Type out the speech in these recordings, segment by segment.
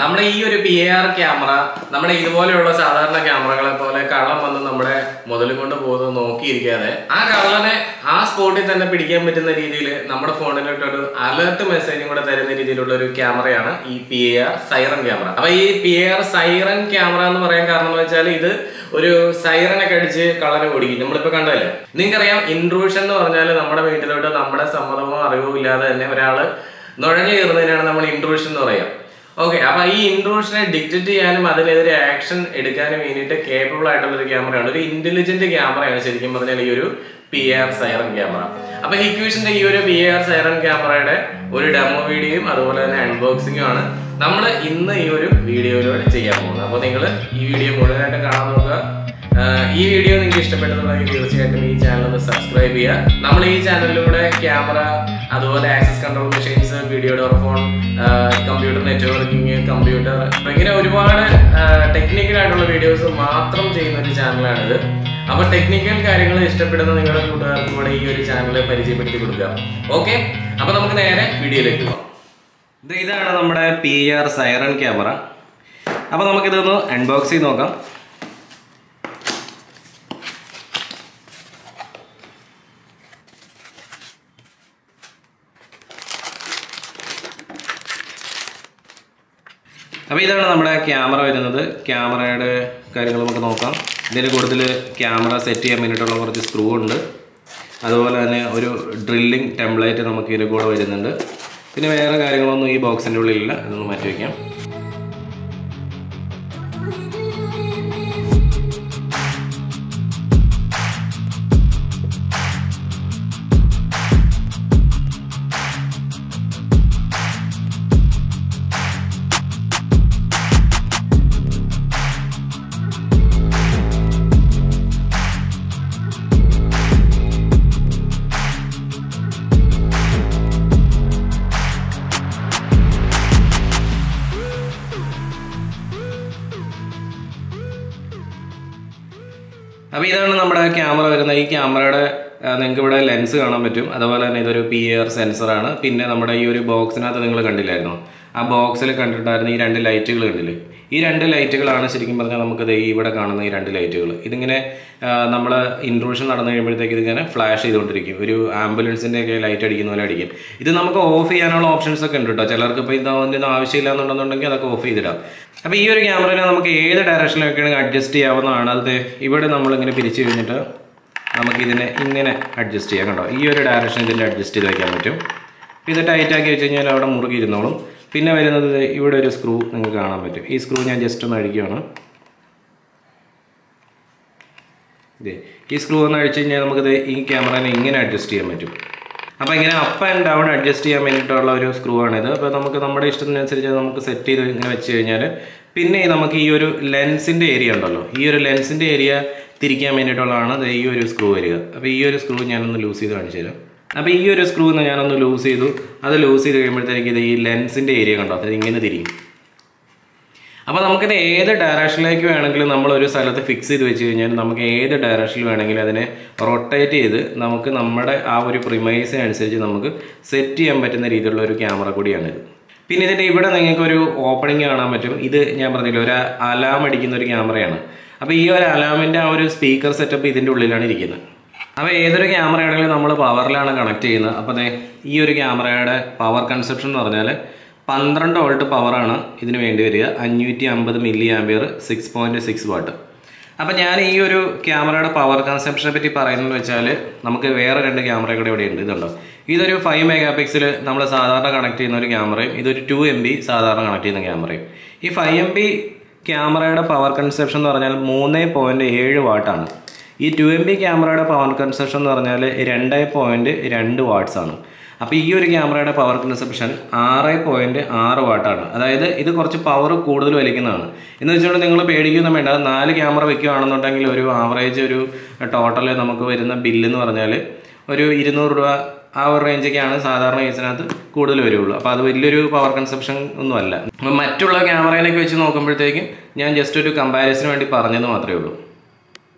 നമ്മുടെ ഈ ഒരു PIR ക്യാമറ നമ്മുടെ ഇതുപോലെയുള്ള സാധാരണ ക്യാമറകളെ പോലെ കള്ളം വന്ന് നമ്മുടെ മുതൽ കൊണ്ട് പോകുന്നത് നോക്കിയിരിക്കാതെ ആ കള്ളനെ ആ സ്പോട്ടിൽ തന്നെ പിടിക്കാൻ പറ്റുന്ന രീതിയിൽ നമ്മുടെ ഫോണിലോട്ടൊരു അലർട്ട് മെസ്സേജും കൂടെ തരുന്ന രീതിയിലുള്ള ഒരു ക്യാമറയാണ് ഈ PIR സൈറൻ ക്യാമറ. അപ്പൊ ഈ PIR സൈറൻ ക്യാമറ എന്ന് പറയാൻ കാരണം എന്ന് വെച്ചാൽ ഇത് ഒരു സൈറനൊക്കെ അടിച്ച് കള്ളനെ ഓടിക്കും. നമ്മളിപ്പോ കണ്ടല്ലേ, നിങ്ങൾക്കറിയാം ഇൻട്രൂഷൻ എന്ന് പറഞ്ഞാൽ നമ്മുടെ വീട്ടിലോട്ട് നമ്മുടെ സമ്മതമോ അറിവോ ഇല്ലാതെ തന്നെ ഒരാള് നുഴഞ്ഞു കയറുന്നതിനാണ് നമ്മൾ ഇൻട്രൂഷൻ എന്ന് പറയാം. ഓക്കെ, അപ്പൊ ഈ ഇൻട്രൂഷനെ ഡിറ്റക്ട് ചെയ്യാനും അതിനെതിരെ ആക്ഷൻ എടുക്കാനും വേണ്ടിയിട്ട് കേപ്പബിൾ ആയിട്ടുള്ള ഒരു ക്യാമറയാണ്, ഒരു ഇന്റലിജന്റ് ക്യാമറയാണ് ശരിക്കും പറഞ്ഞാൽ ഈ ഒരു PIR സൈറൻ ക്യാമറ. അപ്പൊ ഹിക്വിഷന്റെ ഈ ഒരു PIR സൈറൻ ക്യാമറയുടെ ഒരു ഡെമോ വീഡിയോയും അതുപോലെ തന്നെ അൺബോക്സിംഗും ആണ് നമ്മൾ ഇന്ന് ഈ ഒരു വീഡിയോയിലൂടെ ചെയ്യാൻ പോകുന്നത്. അപ്പോൾ നിങ്ങൾ ഈ വീഡിയോ മുഴുവനായിട്ട് കാണാൻ നോക്കുക. ഈ വീഡിയോ നിങ്ങൾക്ക് ഇഷ്ടപ്പെട്ടെന്നുണ്ടെങ്കിൽ തീർച്ചയായിട്ടും ഈ ചാനൽ ഒന്ന് സബ്സ്ക്രൈബ് ചെയ്യുക. നമ്മൾ ഈ ചാനലിലൂടെ ക്യാമറ, അതുപോലെ access control machines, video door phone, computer networking, computer, ഇങ്ങനെ ഒരുപാട് ടെക്നിക്കൽ ആയിട്ടുള്ള വീഡിയോസ് മാത്രം ചെയ്യുന്ന ഒരു ചാനലാണിത്. അപ്പൊ ടെക്നിക്കൽ കാര്യങ്ങൾ ഇഷ്ടപ്പെടുന്ന നിങ്ങളുടെ കൂട്ടുകാർക്കും കൂടെ ഈ ഒരു ചാനൽ പരിചയപ്പെടുത്തി കൊടുക്കുക. ഓക്കെ, അപ്പൊ നമുക്ക് നേരെ വീഡിയോയിലേക്ക് പോകാം. ഇതാണ് നമ്മുടെ PIR സൈറൻ ക്യാമറ. അപ്പൊ നമുക്കിതൊന്ന് അൺബോക്സ് ചെയ്ത് നോക്കാം. അപ്പോൾ ഇതാണ് നമ്മുടെ ക്യാമറ വരുന്നത്. ക്യാമറയുടെ കാര്യങ്ങൾ നമുക്ക് നോക്കാം. ഇതിൻ്റെ കൂടുതൽ ക്യാമറ സെറ്റ് ചെയ്യാൻ വേണ്ടിയിട്ടുള്ള കുറച്ച് സ്ക്രൂ ഉണ്ട്. അതുപോലെ തന്നെ ഒരു ഡ്രില്ലിംഗ് ടെംപ്ലേറ്റ് നമുക്ക് ഇതിൽ കൂടെ വരുന്നുണ്ട്. പിന്നെ വേറെ കാര്യങ്ങളൊന്നും ഈ ബോക്സിൻ്റെ ഉള്ളിലില്ല. ഇതൊന്ന് മാറ്റി വയ്ക്കാം. അപ്പോൾ ഇതാണ് നമ്മുടെ ക്യാമറ വരുന്നത്. ഈ ക്യാമറയുടെ നിങ്ങൾക്ക് ഇവിടെ ലെൻസ് കാണാൻ പറ്റും. അതുപോലെ തന്നെ ഇതൊരു PIR സെൻസറാണ്. പിന്നെ നമ്മുടെ ഈ ഒരു ബോക്സിനകത്ത് നിങ്ങൾ കണ്ടില്ലായിരുന്നു, ആ ബോക്സിൽ കണ്ടിട്ടുണ്ടായിരുന്ന ഈ രണ്ട് ലൈറ്റുകൾ കണ്ടില്ലേ, ഈ രണ്ട് ലൈറ്റുകളാണ് ശരിക്കും പറഞ്ഞാൽ നമുക്കത് ഇവിടെ കാണുന്ന ഈ രണ്ട് ലൈറ്റുകൾ. ഇതിങ്ങനെ നമ്മൾ ഇൻട്രൂഷൻ നടന്നു കഴിയുമ്പോഴത്തേക്ക് ഇതിങ്ങനെ ഫ്ലാഷ് ചെയ്തുകൊണ്ടിരിക്കും. ഒരു ആംബുലൻസിൻ്റെ ഒക്കെ ലൈറ്റ് അടിക്കുന്ന പോലെ അടിക്കും. ഇത് നമുക്ക് ഓഫ് ചെയ്യാനുള്ള ഓപ്ഷൻസ് ഒക്കെ ഉണ്ട് കേട്ടോ. ചിലർക്ക് ഇപ്പോൾ ഇതൊന്നും ആവശ്യമില്ല എന്നുണ്ടെന്നുണ്ടെങ്കിൽ അതൊക്കെ ഓഫ് ചെയ്തിടാം. അപ്പോൾ ഈ ഒരു ക്യാമറയിൽ നമുക്ക് ഏത് ഡയറക്ഷനിലൊക്കെയാണ് അഡ്ജസ്റ്റ് ചെയ്യാവുന്നതാണ്. അത് ഇവിടെ നമ്മളിങ്ങനെ പിരിച്ചു കഴിഞ്ഞിട്ട് നമുക്കിതിനെ ഇങ്ങനെ അഡ്ജസ്റ്റ് ചെയ്യാം. കണ്ടോ, ഈ ഒരു ഡയറക്ഷൻ ഇതിൻ്റെ അഡ്ജസ്റ്റ് ചെയ്ത് വയ്ക്കാൻ പറ്റും. ഇത് ടൈറ്റാക്കി വെച്ച് കഴിഞ്ഞാൽ അവിടെ മുറുകിയിരുന്നോളും. പിന്നെ വരുന്നത് ഇവിടെ ഒരു സ്ക്രൂ നിങ്ങൾക്ക് കാണാൻ പറ്റും. ഈ സ്ക്രൂ ഞാൻ ജസ്റ്റ് ഒന്ന് അഴിക്കുകയാണ്. ഈ സ്ക്രൂ ഒന്ന് അഴിച്ചു കഴിഞ്ഞാൽ നമുക്കിത് ഈ ക്യാമറനെ ഇങ്ങനെ അഡ്ജസ്റ്റ് ചെയ്യാൻ പറ്റും. അപ്പോൾ ഇങ്ങനെ അപ്പ് ആൻഡ് ഡൗൺ അഡ്ജസ്റ്റ് ചെയ്യാൻ വേണ്ടിയിട്ടുള്ള ഒരു സ്ക്രൂ ആണിത്. അപ്പോൾ നമുക്ക് നമ്മുടെ ഇഷ്ടത്തിനനുസരിച്ച് നമുക്ക് സെറ്റ് ചെയ്ത് ഇങ്ങനെ വെച്ച് കഴിഞ്ഞാൽ പിന്നെ നമുക്ക് ഈ ഒരു ലെൻസിൻ്റെ ഏരിയ ഉണ്ടല്ലോ, ഈ ഒരു ലെൻസിൻ്റെ ഏരിയ തിരിക്കാൻ വേണ്ടിയിട്ടുള്ളതാണ് ഈ ഒരു സ്ക്രൂ വരിക. അപ്പോൾ ഈ ഒരു സ്ക്രൂ ഞാനൊന്ന് ലൂസ് ചെയ്ത് കാണിച്ചു തരാം. അപ്പോൾ ഈ ഒരു സ്ക്രൂ ഞാനൊന്ന് ലൂസ് ചെയ്തു. അത് ലൂസ് ചെയ്ത് കഴിയുമ്പോഴത്തേക്ക് ഇത് ഈ ലെൻസിൻ്റെ ഏരിയ കണ്ടോ, അത് ഇങ്ങനെ തിരിയും. അപ്പോൾ നമുക്കിത് ഏത് ഡയറക്ഷനിലേക്ക് വേണമെങ്കിലും നമ്മളൊരു സ്ഥലത്ത് ഫിക്സ് ചെയ്ത് വെച്ച് കഴിഞ്ഞാൽ നമുക്ക് ഏത് ഡയറക്ഷനിൽ വേണമെങ്കിലും അതിനെ റൊട്ടേറ്റ് ചെയ്ത് നമുക്ക് നമ്മുടെ ആ ഒരു പ്രിമൈസിനനുസരിച്ച് നമുക്ക് സെറ്റ് ചെയ്യാൻ പറ്റുന്ന രീതിയിലുള്ള ഒരു ക്യാമറ കൂടിയാണിത്. പിന്നെ ഇതിൻ്റെ ഇവിടെ നിങ്ങൾക്കൊരു ഓപ്പണിങ് കാണാൻ പറ്റും. ഇത് ഞാൻ പറഞ്ഞില്ല, ഒരു അലാം അടിക്കുന്ന ഒരു ക്യാമറയാണ്. അപ്പോൾ ഈ ഒരു അലാമിൻ്റെ ആ ഒരു സ്പീക്കർ സെറ്റപ്പ് ഇതിൻ്റെ ഉള്ളിലാണ് ഇരിക്കുന്നത്. അപ്പോൾ ഏതൊരു ക്യാമറയാണെങ്കിലും നമ്മൾ പവറിലാണ് കണക്ട് ചെയ്യുന്നത്. അപ്പോൾ ഈ ഒരു ക്യാമറയുടെ പവർ കൺസപ്ഷൻ എന്ന് പറഞ്ഞാൽ 12 വോൾട്ട് പവറാണ് ഇതിന് വേണ്ടി വരിക. 550 മില്ലി ആംപിയർ, 6.6 വാട്ട്. അപ്പോൾ ഞാൻ ഈ ഒരു ക്യാമറയുടെ പവർ കൺസപ്ഷനെ പറ്റി പറയുന്നത് വെച്ചാൽ നമുക്ക് വേറെ രണ്ട് ക്യാമറ കൂടെ ഇവിടെ ഉണ്ട്. ഇതുണ്ടോ, ഇതൊരു 5 മെഗാ പിക്സൽ നമ്മൾ സാധാരണ കണക്ട് ചെയ്യുന്ന ഒരു ക്യാമറയും ഇതൊരു 2 MB സാധാരണ കണക്ട് ചെയ്യുന്ന ക്യാമറയും. ഈ 5 MB ക്യാമറയുടെ പവർ കൺസപ്ഷൻ എന്ന് പറഞ്ഞാൽ 3.7 വാട്ടാണ്. ഈ 2 MB ക്യാമറയുടെ പവർ കൺസപ്ഷൻ എന്ന് പറഞ്ഞാൽ 2.2 വാട്ട്സ് ആണ്. അപ്പോൾ ഈ ഒരു ക്യാമറയുടെ പവർ കൺസപ്ഷൻ 6.6 വാട്ടാണ്. അതായത് ഇത് കുറച്ച് പവർ കൂടുതൽ വലിക്കുന്നതാണ്. എന്ന് വെച്ചുകൊണ്ട് നിങ്ങൾ പേടിക്കൊന്നും വേണ്ട. 4 ക്യാമറ വെക്കുകയാണെന്നുണ്ടെങ്കിൽ ഒരു ആവറേജ് ഒരു ടോട്ടൽ നമുക്ക് വരുന്ന ബില്ലെന്ന് പറഞ്ഞാൽ ഒരു 200 രൂപ ആ ഒരു റേഞ്ചൊക്കെയാണ് സാധാരണ കേസിനകത്ത് കൂടുതൽ വരുള്ളൂ. അപ്പോൾ അത് വലിയൊരു പവർ കൺസപ്ഷൻ ഒന്നുമല്ല. മറ്റുള്ള ക്യാമറയിലൊക്കെ വെച്ച് നോക്കുമ്പോഴത്തേക്കും ഞാൻ ജസ്റ്റ് ഒരു കമ്പാരിസന് വേണ്ടി പറഞ്ഞത് മാത്രമേ ഉള്ളൂ.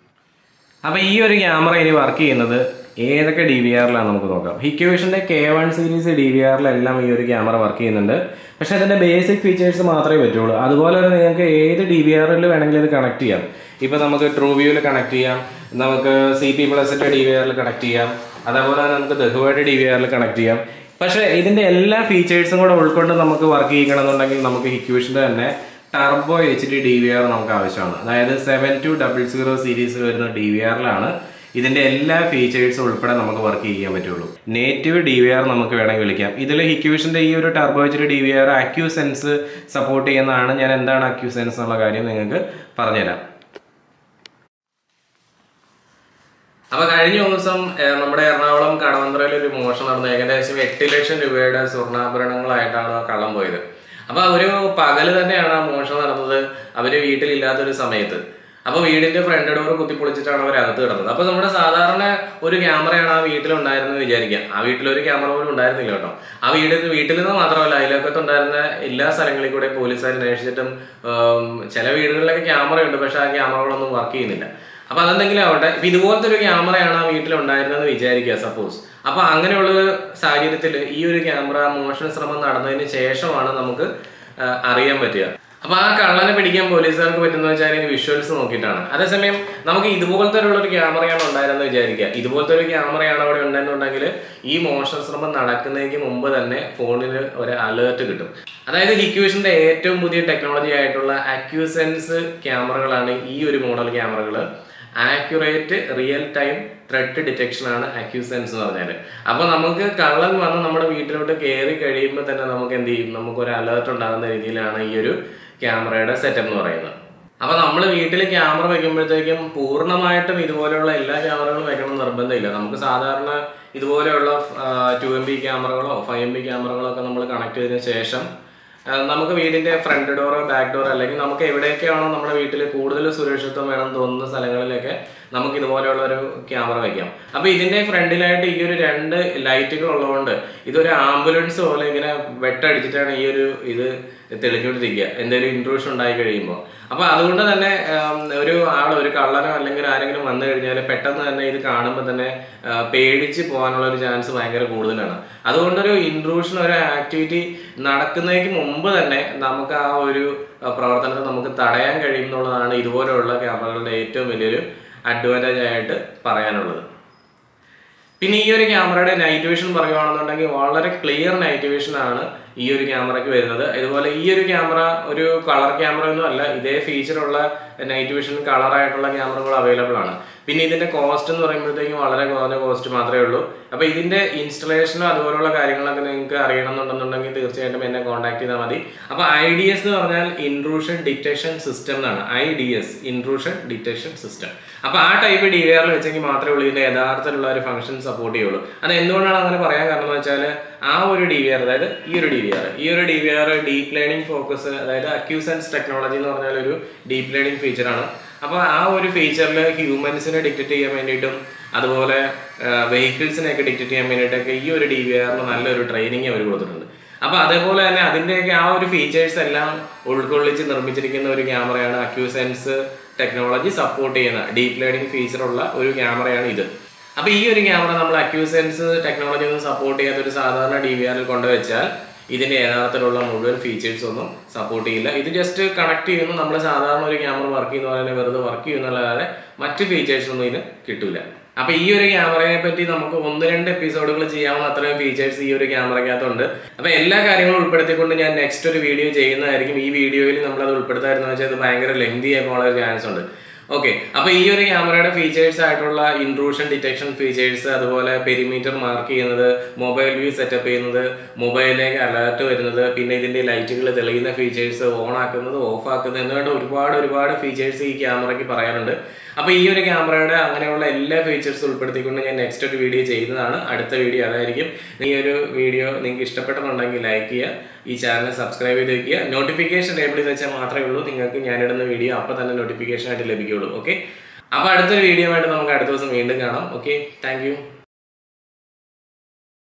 അപ്പോൾ ഈ ഒരു ക്യാമറ ഇനി വർക്ക് ചെയ്യുന്നത് ഏതൊക്കെ DVRലാണ് നമുക്ക് നോക്കാം. ഹിക്വിഷൻ്റെ K1 സീരീസ് DVRലെല്ലാം ഈ ഒരു ക്യാമറ വർക്ക് ചെയ്യുന്നുണ്ട്. പക്ഷേ അതിൻ്റെ ബേസിക് ഫീച്ചേഴ്സ് മാത്രമേ പറ്റുള്ളൂ. അതുപോലെ തന്നെ നിങ്ങൾക്ക് ഏത് DVRൽ വേണമെങ്കിലും ഇത് കണക്ട് ചെയ്യാം. ഇപ്പോൾ നമുക്ക് ട്രൂ വ്യൂവിൽ കണക്ട് ചെയ്യാം, നമുക്ക് CP+ൻ്റെ DVRൽ കണക്ട് ചെയ്യാം, അതേപോലെ തന്നെ നമുക്ക് ദഹുവയുടെ DVRൽ കണക്ട് ചെയ്യാം. പക്ഷേ ഇതിൻ്റെ എല്ലാ ഫീച്ചേഴ്സും കൂടെ ഉൾക്കൊണ്ട് നമുക്ക് വർക്ക് ചെയ്യണമെന്നുണ്ടെങ്കിൽ നമുക്ക് ഹിക്വിഷൻ്റെ തന്നെ ടർബോ HD DVR നമുക്ക് ആവശ്യമാണ്. അതായത് 7200 സീരീസ് വരുന്ന DVRലാണ് ഇതിൻ്റെ എല്ലാ ഫീച്ചേഴ്സും ഉൾപ്പെടെ നമുക്ക് വർക്ക് ചെയ്യാൻ പറ്റുള്ളൂ. നേറ്റീവ് DVR നമുക്ക് വേണമെങ്കിൽ വിളിക്കാം. ഇതിൽ ഹിക്വിഷൻ്റെ ഈ ഒരു turbo HD DVR AccuSense support ചെയ്യുന്നതാണ്. ഞാൻ എന്താണ് അക്യൂസെൻസ് എന്നുള്ള കാര്യം നിങ്ങൾക്ക് പറഞ്ഞുതരാം. അപ്പോൾ കഴിഞ്ഞ ദിവസം നമ്മുടെ എറണാകുളം കടവന്ത്രയിൽ ഒരു മോഷണം നടന്നു. ഏകദേശം 8 ലക്ഷം രൂപയുടെ സ്വർണ്ണാഭരണങ്ങളായിട്ടാണ് ആ കള്ളം പോയത്. അപ്പോൾ ഒരു പകല് തന്നെയാണ് ആ മോഷണം നടന്നത്, അവർ വീട്ടിലില്ലാത്തൊരു സമയത്ത്. അപ്പോൾ വീടിൻ്റെ ഫ്രണ്ട് ഡോർ കുത്തിപ്പൊളിച്ചിട്ടാണ് അവർ അകത്ത് കിടന്നത്. അപ്പോൾ നമ്മുടെ സാധാരണ ഒരു ക്യാമറയാണ് ആ വീട്ടിലുണ്ടായിരുന്നത് വിചാരിക്കാം. ആ വീട്ടിലൊരു ക്യാമറ പോലും ഉണ്ടായിരുന്നില്ല കേട്ടോ. ആ വീട്ടിൽ നിന്ന് മാത്രമല്ല, അയൽവക്കത്തുണ്ടായിരുന്ന എല്ലാ സ്ഥലങ്ങളിൽ കൂടെ പോലീസുകാർ അന്വേഷിച്ചിട്ടും ചില വീടുകളിലൊക്കെ ക്യാമറയുണ്ട്, പക്ഷേ ആ ക്യാമറകളൊന്നും വർക്ക് ചെയ്യുന്നില്ല. അപ്പോൾ അതെന്തെങ്കിലും ആവട്ടെ, ഇപ്പം ഇതുപോലത്തെ ഒരു ക്യാമറയാണ് ആ വീട്ടിലുണ്ടായിരുന്നതെന്ന് വിചാരിക്കുക സപ്പോസ്. അപ്പോൾ അങ്ങനെയുള്ള സാഹചര്യത്തിൽ ഈ ഒരു ക്യാമറ മോഷണ ശ്രമം നടന്നതിന് ശേഷമാണ് നമുക്ക് അറിയാൻ പറ്റുക. അപ്പോൾ ആ കള്ളനെ പിടിക്കാൻ പോലീസുകാർക്ക് പറ്റുന്നത് വെച്ചാൽ അതിന് വിഷ്വൽസ് നോക്കിയിട്ടാണ്. അതേസമയം നമുക്ക് ഇതുപോലത്തെ ഒരു ക്യാമറയാണ് ഉണ്ടായിരുന്നത് വിചാരിക്കുക. ഇതുപോലത്തെ ഒരു ക്യാമറയാണ് അവിടെ ഉണ്ടായിരുന്നുണ്ടെങ്കിൽ ഈ മോഷണ ശ്രമം നടക്കുന്നതിന് മുമ്പ് തന്നെ ഫോണിൽ ഒരു അലേർട്ട് കിട്ടും. അതായത് ഹിക്വിഷൻ്റെ ഏറ്റവും പുതിയ ടെക്നോളജി ആയിട്ടുള്ള അക്യൂസെൻസ് ക്യാമറകളാണ് ഈ ഒരു മോഡൽ ക്യാമറകൾ. Accurate real time thread detection ആണ് അക്യൂസെൻസ് എന്ന് പറഞ്ഞാൽ. അപ്പോൾ നമുക്ക് കള്ളൻ വന്ന് നമ്മുടെ വീട്ടിലോട്ട് കയറി കഴിയുമ്പോൾ തന്നെ നമുക്ക് എന്ത് ചെയ്യും, നമുക്കൊരു അലേർട്ട് ഉണ്ടാകുന്ന രീതിയിലാണ് ഈ ഒരു ക്യാമറയുടെ സെറ്റപ്പ് എന്ന് പറയുന്നത്. അപ്പോൾ നമ്മൾ വീട്ടിൽ ക്യാമറ വയ്ക്കുമ്പോഴത്തേക്കും പൂർണ്ണമായിട്ടും ഇതുപോലെയുള്ള എല്ലാ ക്യാമറകളും വയ്ക്കണം നിർബന്ധമില്ല. നമുക്ക് സാധാരണ ഇതുപോലെയുള്ള 2MP ക്യാമറകളോ 5MP ക്യാമറകളോ ഒക്കെ നമ്മൾ കണക്ട് ചെയ്തതിന് ശേഷം നമുക്ക് വീടിൻ്റെ ഫ്രണ്ട് ഡോറോ ബാക്ക് ഡോറോ അല്ലെങ്കിൽ നമുക്ക് എവിടെയൊക്കെയാണോ നമ്മുടെ വീട്ടിൽ കൂടുതൽ സുരക്ഷിതത്വം വേണം തോന്നുന്ന സ്ഥലങ്ങളിലൊക്കെ നമുക്ക് ഇതുപോലെയുള്ള ഒരു ക്യാമറ വയ്ക്കാം. അപ്പോൾ ഇതിൻ്റെ ഫ്രണ്ടിലായിട്ട് ഈ ഒരു 2 ലൈറ്റുകൾ ഉള്ളതുകൊണ്ട് ഇതൊരു ആംബുലൻസ് പോലെ ഇങ്ങനെ വെട്ടടിച്ചിട്ടാണ് ഈ ഒരു ഇത് തെളിഞ്ഞുകൊണ്ടിരിക്കുക എന്തെങ്കിലും ഇൻട്രൂഷൻ ഉണ്ടായി കഴിയുമ്പോൾ. അപ്പോൾ അതുകൊണ്ട് തന്നെ ഒരു കള്ളനോ അല്ലെങ്കിൽ ആരെങ്കിലും വന്നു കഴിഞ്ഞാൽ പെട്ടെന്ന് തന്നെ ഇത് കാണുമ്പോൾ തന്നെ പേടിച്ച് പോകാനുള്ള ഒരു ചാൻസ് ഭയങ്കര കൂടുതലാണ്. അതുകൊണ്ടൊരു ഇൻട്രൂഷൻ ഒരു ആക്ടിവിറ്റി നടക്കുന്നതിന് മുമ്പ് തന്നെ നമുക്ക് ആ ഒരു പ്രവർത്തനത്തെ നമുക്ക് തടയാൻ കഴിയും എന്നുള്ളതാണ് ഇതുപോലെയുള്ള ക്യാമറകളുടെ ഏറ്റവും വലിയൊരു അഡ്വാൻറ്റേജ് ആയിട്ട് പറയാനുള്ളത്. പിന്നെ ഈ ഒരു ക്യാമറയുടെ നൈറ്റ് വിഷൻ പറയുകയാണെന്നുണ്ടെങ്കിൽ വളരെ ക്ലിയർ നൈറ്റ് വിഷൻ ആണ് ഈ ഒരു ക്യാമറയ്ക്ക് വരുന്നത്. ഇതുപോലെ ഈ ഒരു ക്യാമറ ഒരു കളർ ക്യാമറ ഒന്നും അല്ല, ഇതേ ഫീച്ചറുള്ള നൈറ്റ് വിഷൻ കളറായിട്ടുള്ള ക്യാമറകൾ അവൈലബിൾ ആണ്. പിന്നെ ഇതിൻ്റെ കോസ്റ്റ് എന്ന് പറയുമ്പോഴത്തേക്കും വളരെ കുറഞ്ഞ കോസ്റ്റ് മാത്രമേ ഉള്ളൂ. അപ്പോൾ ഇതിൻ്റെ ഇൻസ്റ്റലേഷനോ അതുപോലുള്ള കാര്യങ്ങളൊക്കെ നിങ്ങൾക്ക് അറിയണമെന്നുണ്ടെന്നുണ്ടെങ്കിൽ തീർച്ചയായിട്ടും എന്നെ കോൺടാക്ട് ചെയ്താൽ മതി. അപ്പോൾ IDS എന്ന് പറഞ്ഞാൽ ഇൻട്രൂഷൻ ഡിറ്റക്ഷൻ സിസ്റ്റം എന്നാണ്. IDS intrusion detection system. അപ്പോൾ ആ ടൈപ്പ് DVR വെച്ചെങ്കിൽ മാത്രമേ ഉള്ളൂ ഇതിൻ്റെ യഥാർത്ഥത്തിലുള്ള ഒരു ഫംഗ്ഷൻ സപ്പോർട്ട് ചെയ്യുള്ളൂ. അത് എന്തുകൊണ്ടാണ് അങ്ങനെ പറയാൻ കാരണം എന്ന് വെച്ചാൽ ആ ഒരു DVR, അതായത് ഈ ഒരു DVR ഡീപ്പ് ലേണിംഗ് ഫോക്കസ്, അതായത് അക്യൂസെൻസ് ടെക്നോളജി എന്ന് പറഞ്ഞാൽ ഒരു ഡീപ്പ് ലേണിംഗ് ഫീച്ചറാണ്. അപ്പോൾ ആ ഒരു ഫീച്ചറിൽ ഹ്യൂമൻസിനെ ഡിറ്റക്ട് ചെയ്യാൻ വേണ്ടിയിട്ടും അതുപോലെ വെഹിക്കിൾസിനെയൊക്കെ ഡിറ്റക്ട് ചെയ്യാൻ വേണ്ടിയിട്ടൊക്കെ ഈ ഒരു DVRന് നല്ലൊരു ട്രെയിനിങ് അവർ കൊടുത്തിട്ടുണ്ട്. അപ്പോൾ അതേപോലെ തന്നെ അതിൻ്റെയൊക്കെ ആ ഒരു ഫീച്ചേഴ്സ് എല്ലാം ഉൾക്കൊള്ളിച്ച് നിർമ്മിച്ചിരിക്കുന്ന ഒരു ക്യാമറയാണ് അക്യൂസെൻസ് ടെക്നോളജി സപ്പോർട്ട് ചെയ്യുന്ന ഡീപ്പ് ലേണിംഗ് ഫീച്ചറുള്ള ഒരു ക്യാമറയാണ് ഇത്. അപ്പോൾ ഈ ഒരു ക്യാമറ നമ്മൾ അക്യൂസെൻസ് ടെക്നോളജി ഒന്നും സപ്പോർട്ട് ചെയ്യാത്ത ഒരു സാധാരണ DVRൽ കൊണ്ടുവച്ചാൽ ഇതിൻ്റെ യഥാർത്ഥത്തിലുള്ള മുഴുവൻ ഫീച്ചേഴ്സ് ഒന്നും സപ്പോർട്ട് ചെയ്യില്ല. ഇത് ജസ്റ്റ് കണക്ട് ചെയ്യുന്നു, നമ്മൾ സാധാരണ ഒരു ക്യാമറ വർക്ക് ചെയ്യുന്ന പോലെ വെറുതെ വർക്ക് ചെയ്യുന്നല്ലാതെ മറ്റ് ഫീച്ചേഴ്സ് ഒന്നും ഇതിന് കിട്ടില്ല. അപ്പോൾ ഈ ഒരു ക്യാമറയെ പറ്റി നമുക്ക് 1-2 എപ്പിസോഡുകൾ ചെയ്യാവുന്ന അത്രയും ഫീച്ചേഴ്സ് ഈ ഒരു ക്യാമറയ്ക്കകത്തുണ്ട്. അപ്പോൾ എല്ലാ കാര്യങ്ങളും ഉൾപ്പെടുത്തിക്കൊണ്ട് ഞാൻ നെക്സ്റ്റ് ഒരു വീഡിയോ ചെയ്യുന്നതായിരിക്കും. ഈ വീഡിയോയിൽ നമ്മളത് ഉൾപ്പെടുത്താമെന്ന് വെച്ചാൽ അത് ഭയങ്കര ലെങ്തി ആയിട്ടുള്ള ചാൻസ് ഉണ്ട്. ഓക്കെ, അപ്പോൾ ഈ ഒരു ക്യാമറയുടെ ഫീച്ചേഴ്സ് ആയിട്ടുള്ള ഇൻട്രൂഷൻ ഡിറ്റക്ഷൻ ഫീച്ചേഴ്സ്, അതുപോലെ പെരിമീറ്റർ മാർക്ക് ചെയ്യുന്നത്, മൊബൈൽ വ്യൂ സെറ്റപ്പ് ചെയ്യുന്നത്, മൊബൈലിലേക്ക് അലേർട്ട് വരുന്നത്, പിന്നെ ഇതിൻ്റെ ലൈറ്റുകൾ തെളിയുന്ന ഫീച്ചേഴ്സ്, ഓൺ ആക്കുന്നത്, ഓഫ് ആക്കുന്നത് എന്നുവേണ്ട ഒരുപാട് ഫീച്ചേഴ്സ് ഈ ക്യാമറയ്ക്ക് പറയാനുണ്ട്. അപ്പോൾ ഈ ഒരു ക്യാമറയുടെ അങ്ങനെയുള്ള എല്ലാ ഫീച്ചേഴ്സും ഉൾപ്പെടുത്തിക്കൊണ്ട് ഞാൻ നെക്സ്റ്റ് ഒരു വീഡിയോ ചെയ്യുന്നതാണ്. അടുത്ത വീഡിയോ അതായിരിക്കും. ഈ ഒരു വീഡിയോ നിങ്ങൾക്ക് ഇഷ്ടപ്പെട്ടെന്നുണ്ടെങ്കിൽ ലൈക്ക് ചെയ്യുക, ഈ ചാനൽ സബ്സ്ക്രൈബ് ചെയ്ത് വയ്ക്കുക. നോട്ടിഫിക്കേഷൻ എനേബിൾ ചെയ്ത് വെച്ചാൽ മാത്രമേ ഉള്ളൂ നിങ്ങൾക്ക് ഞാനിടുന്ന വീഡിയോ അപ്പോൾ തന്നെ നോട്ടിഫിക്കേഷൻ ആയിട്ട് ലഭിക്കുകയുള്ളൂ. ഓക്കെ, അപ്പോൾ അടുത്തൊരു വീഡിയോ ആയിട്ട് നമുക്ക് അടുത്ത ദിവസം വീണ്ടും കാണാം. Okay, thank you.